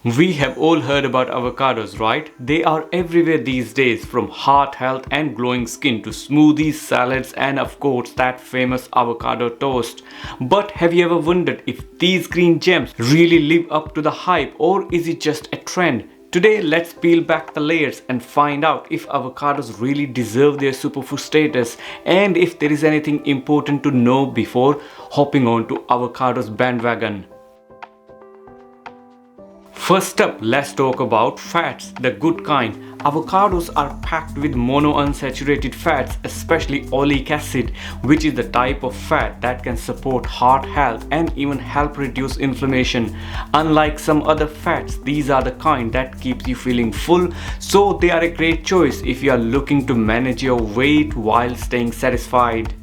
We have all heard about avocados, right? They are everywhere these days, from heart health and glowing skin to smoothies, salads, and of course that famous avocado toast. But have you ever wondered if these green gems really live up to the hype, or is it just a trend? Today, let's peel back the layers and find out if avocados really deserve their superfood status and if there is anything important to know before hopping on to avocados bandwagon. First up, let's talk about fats, the good kind. Avocados are packed with monounsaturated fats, especially oleic acid, which is the type of fat that can support heart health and even help reduce inflammation. Unlike some other fats, these are the kind that keeps you feeling full, so they are a great choice if you are looking to manage your weight while staying satisfied.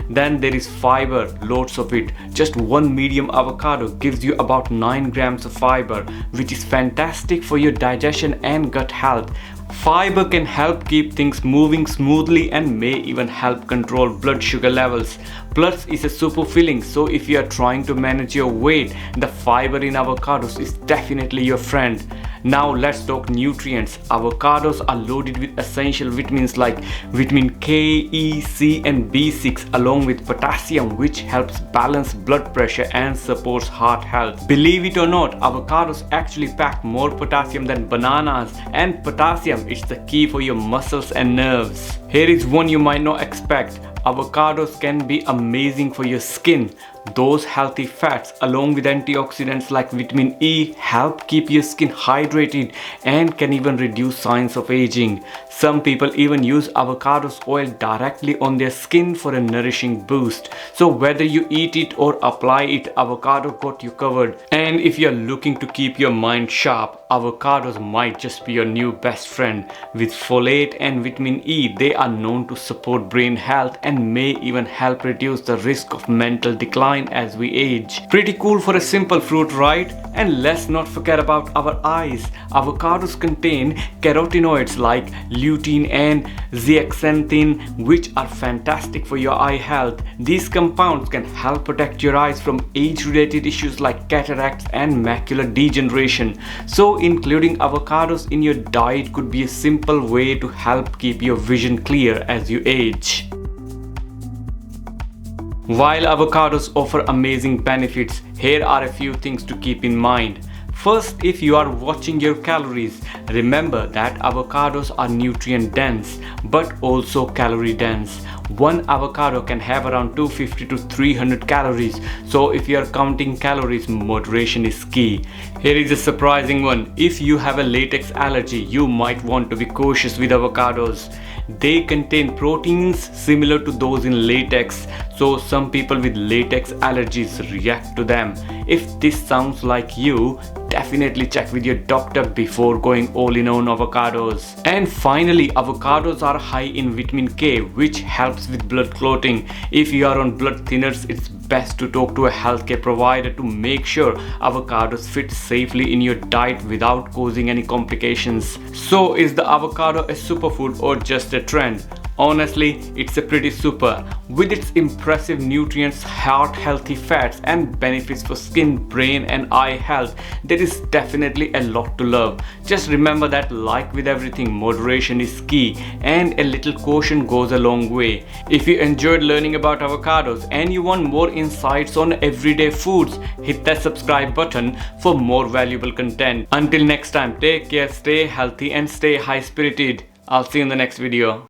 Then there is fiber, loads of it. Just one medium avocado gives you about 9 grams of fiber, which is fantastic for your digestion and gut health. Fiber can help keep things moving smoothly and may even help control blood sugar levels. Plus, it's a super filling, so if you are trying to manage your weight, the fiber in avocados is definitely your friend. Now let's talk nutrients. Avocados are loaded with essential vitamins like vitamin K, E, C and B6 along with potassium, which helps balance blood pressure and supports heart health. Believe it or not, avocados actually pack more potassium than bananas, and potassium is the key for your muscles and nerves. Here is one you might not expect. Avocados can be amazing for your skin. Those healthy fats along with antioxidants like vitamin E help keep your skin hydrated and can even reduce signs of aging. Some people even use avocados oil directly on their skin for a nourishing boost. So whether you eat it or apply it, avocado got you covered. And if you're looking to keep your mind sharp, avocados might just be your new best friend. With folate and vitamin E, they are known to support brain health and may even help reduce the risk of mental decline as we age. Pretty cool for a simple fruit, right? And let's not forget about our eyes. Avocados contain carotenoids like lutein and zeaxanthin, which are fantastic for your eye health. These compounds can help protect your eyes from age-related issues like cataracts and macular degeneration. So including avocados in your diet could be a simple way to help keep your vision clear as you age. While avocados offer amazing benefits, here are a few things to keep in mind. First, if you are watching your calories, remember that avocados are nutrient dense but also calorie dense. One avocado can have around 250 to 300 calories, so if you are counting calories, moderation is key. Here is a surprising one. If you have a latex allergy, you might want to be cautious with avocados. They contain proteins similar to those in latex, so some people with latex allergies react to them. If this sounds like you, definitely check with your doctor before going all in on avocados. And finally, avocados are high in vitamin K, which helps with blood clotting. If you are on blood thinners, it's best to talk to a healthcare provider to make sure avocados fit safely in your diet without causing any complications. So is the avocado a superfood or just a trend? Honestly, it's a pretty super. With its impressive nutrients, heart healthy fats and benefits for skin, brain and eye health, there is definitely a lot to love. Just remember that, like with everything, moderation is key and a little caution goes a long way. If you enjoyed learning about avocados and you want more insights on everyday foods, hit that subscribe button for more valuable content. Until next time, take care, stay healthy and stay high spirited. I'll see you in the next video.